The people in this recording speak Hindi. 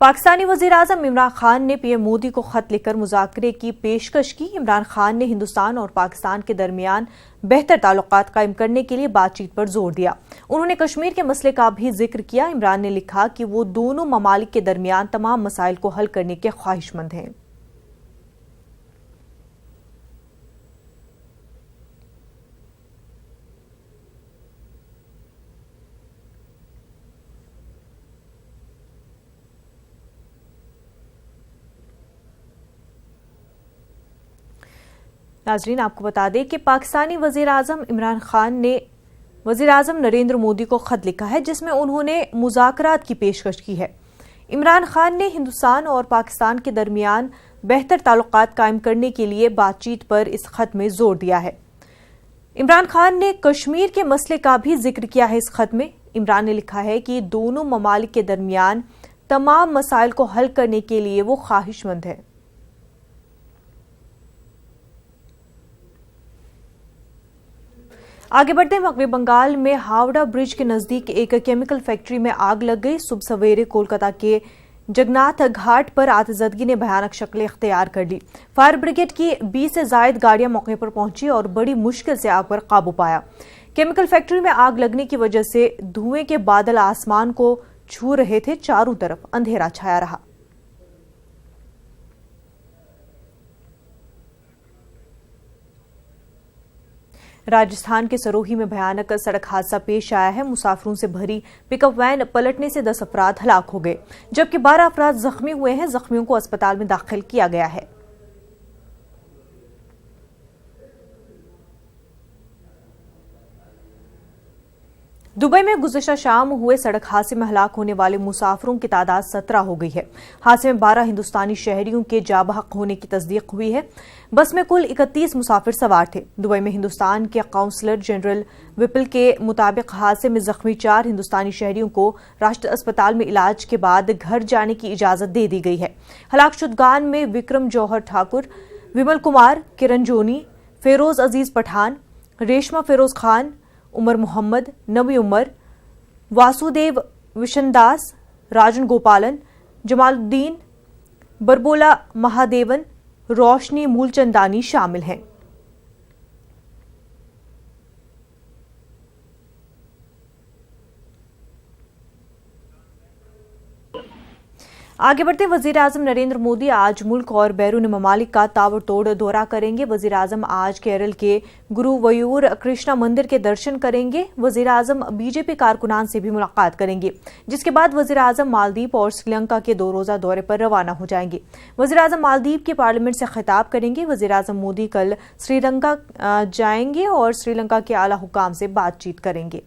पाकिस्तानी वज़ीर-ए-आज़म इमरान खान ने पीएम मोदी को खत लिखकर मुज़ाकरे की पेशकश की। इमरान खान ने हिंदुस्तान और पाकिस्तान के दरमियान बेहतर ताल्लुकात कायम करने के लिए बातचीत पर जोर दिया। उन्होंने कश्मीर के मसले का भी जिक्र किया। इमरान ने लिखा कि वो दोनों ममालिक के दरमियान तमाम मसाइल को हल करने के ख्वाहिशमंद हैं। नाजरीन, आपको बता दें कि पाकिस्तानी वज़ीर-ए-आज़म इमरान खान ने वज़ीर-ए-आज़म नरेंद्र मोदी को खत लिखा है, जिसमें उन्होंने मुज़ाकरात की पेशकश की है। इमरान खान ने हिंदुस्तान और पाकिस्तान के दरमियान बेहतर ताल्लुकात कायम करने के लिए बातचीत पर इस खत में जोर दिया है। इमरान खान ने कश्मीर के मसले का भी जिक्र किया है। इस खत में इमरान ने लिखा है कि दोनों ममालिक के दरमियान तमाम मसाइल को हल करने के लिए वो ख्वाहिशमंद है। आगे बढ़ते हैं। मगरबी बंगाल में हावड़ा ब्रिज के नजदीक एक केमिकल फैक्ट्री में आग लग गई। सुबह सवेरे कोलकाता के जगन्नाथ घाट पर आतिशबाजी ने भयानक शक्ल इख्तियार कर ली। फायर ब्रिगेड की 20 से ज्यादा गाड़ियां मौके पर पहुंची और बड़ी मुश्किल से आग पर काबू पाया। केमिकल फैक्ट्री में आग लगने की वजह से धुएं के बादल आसमान को छू रहे थे। चारों तरफ अंधेरा छाया रहा। राजस्थान के सरोही में भयानक सड़क हादसा पेश आया है। मुसाफिरों से भरी पिकअप वैन पलटने से 10 अफराद हलाक हो गए, जबकि 12 अफराद जख्मी हुए हैं। जख्मियों को अस्पताल में दाखिल किया गया है। दुबई में गुज़श्ता शाम हुए सड़क हादसे में हलाक होने वाले मुसाफिरों की तादाद 17 हो गई है। हादसे में 12 हिंदुस्तानी शहरियों के जाबहक होने की तस्दीक हुई है। बस में कुल 31 मुसाफिर सवार थे। दुबई में हिंदुस्तान के काउंसलर जनरल विपिल के मुताबिक हादसे में जख्मी 4 हिंदुस्तानी शहरियों को राष्ट्रीय अस्पताल में इलाज के बाद घर जाने की इजाजत दे दी गई है। हलाकशुदगान में विक्रम जौहर ठाकुर, विमल कुमार, किरण जोनी, फेरोज अजीज पठान, रेशमा फिरोज खान, उमर मोहम्मद, नबी उमर, वासुदेव विशनदास, राजन गोपालन, जमालुद्दीन, बरबोला महादेवन, रोशनी मूलचंदानी शामिल हैं। आगे बढ़ते वज़ीर-ए-आज़म नरेंद्र मोदी आज मुल्क और बैरून ममालिक का ताबड़तोड़ दौरा करेंगे। वज़ीर-ए-आज़म आज केरल के गुरुवयूर कृष्णा मंदिर के दर्शन करेंगे। वज़ीर-ए-आज़म बीजेपी कारकुनान से भी मुलाकात करेंगे, जिसके बाद वज़ीर-ए-आज़म मालदीव और श्रीलंका के 2 रोज़ा दौरे पर रवाना हो जाएंगे। वज़ीर-ए-आज़म मालदीव के पार्लियामेंट से खिताब करेंगे। वज़ीर-ए-आज़म मोदी कल श्रीलंका जाएंगे और श्रीलंका के आला हुकाम से बातचीत करेंगे।